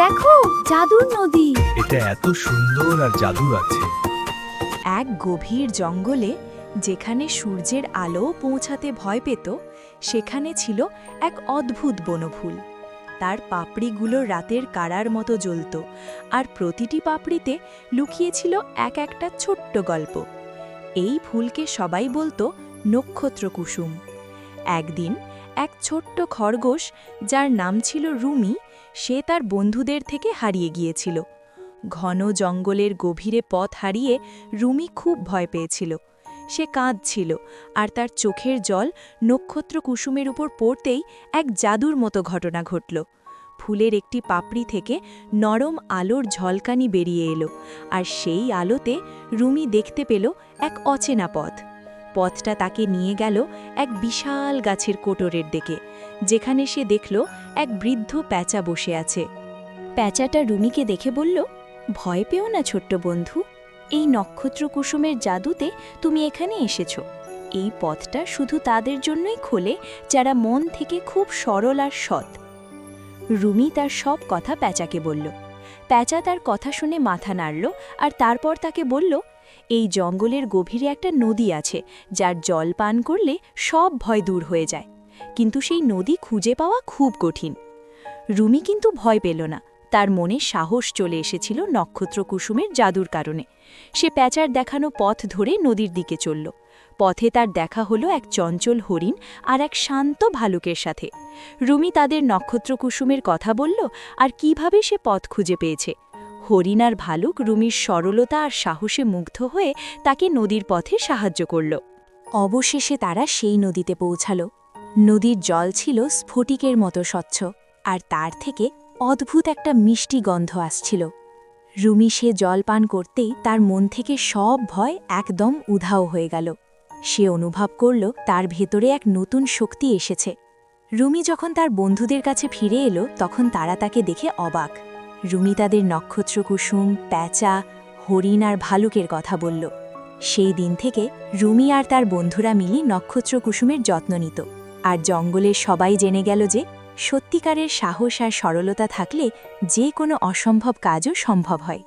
দেখো, জাদুর নদী। এটা এত সুন্দর আর জাদু আছে। এক গভীর জঙ্গলে, যেখানে সূর্যের আলো পৌঁছাতে ভয় পেত, সেখানে ছিল এক অদ্ভুত বনফুল। তার পাপড়িগুলো রাতের কারার মতো জ্বলত, আর প্রতিটি পাপড়িতে লুকিয়েছিল এক একটা ছোট্ট গল্প। এই ফুলকে সবাই বলতো নক্ষত্রকুসুম। একদিন এক ছোট্ট খরগোশ, যার নাম ছিল রুমি, সে তার বন্ধুদের থেকে হারিয়ে গিয়েছিল। ঘন জঙ্গলের গভীরে পথ হারিয়ে রুমি খুব ভয় পেয়েছিল। সে কাঁদছিল, আর তার চোখের জল নক্ষত্রকুসুমের উপর পড়তেই এক জাদুর মতো ঘটনা ঘটল। ফুলের একটি পাপড়ি থেকে নরম আলোর ঝলকানি বেরিয়ে এলো, আর সেই আলোতে রুমি দেখতে পেল এক অচেনা পথ। পথটা তাকে নিয়ে গেল এক বিশাল গাছের কোটরের দিকে, যেখানে সে দেখল এক বৃদ্ধ প্যাঁচা বসে আছে। প্যাঁচাটা রুমিকে দেখে বলল, ভয় পেও না ছোট্ট বন্ধু, এই নক্ষত্রকুসুমের জাদুতে তুমি এখানে এসেছ। এই পথটা শুধু তাদের জন্যই খোলে যারা মন থেকে খুব সরল আর সৎ। রুমি তার সব কথা প্যাঁচাকে বলল। প্যাঁচা তার কথা শুনে মাথা নাড়ল, আর তারপর তাকে বলল, এই জঙ্গলের গভীরে একটা নদী আছে, যার জল পান করলে সব ভয় দূর হয়ে যায়, কিন্তু সেই নদী খুঁজে পাওয়া খুব কঠিন। রুমি কিন্তু ভয় পেল না, তার মনে সাহস চলে এসেছিল নক্ষত্রকুসুমের জাদুর কারণে। সে প্যাঁচার দেখানো পথ ধরে নদীর দিকে চলল। পথে তার দেখা হলো এক চঞ্চল হরিণ আর এক শান্ত ভালুকের সাথে। রুমি তাদের নক্ষত্রকুসুমের কথা বলল, আর কিভাবে সে পথ খুঁজে পেয়েছে। হরিণ আর ভালুক রুমির সরলতা আর সাহসে মুগ্ধ হয়ে তাকে নদীর পথে সাহায্য করল। অবশেষে তারা সেই নদীতে পৌঁছাল। নদীর জল ছিল স্ফটিকের মতো স্বচ্ছ, আর তার থেকে অদ্ভুত একটা মিষ্টি গন্ধ আসছিল। রুমি সে জল পান করতেই তার মন থেকে সব ভয় একদম উধাও হয়ে গেল। সে অনুভব করল তার ভেতরে এক নতুন শক্তি এসেছে। রুমি যখন তার বন্ধুদের কাছে ফিরে এলো, তখন তারা তাকে দেখে অবাক। রুমি তাদের নক্ষত্রকুসুম, প্যাঁচা, হরিণ আর ভালুকের কথা বলল। সেই দিন থেকে রুমি আর তার বন্ধুরা মিলি নক্ষত্রকুসুমের যত্ন নিত, আর জঙ্গলের সবাই জেনে গেল যে সত্যিকারের সাহস আর সরলতা থাকলে যে কোনো অসম্ভব কাজও সম্ভব হয়।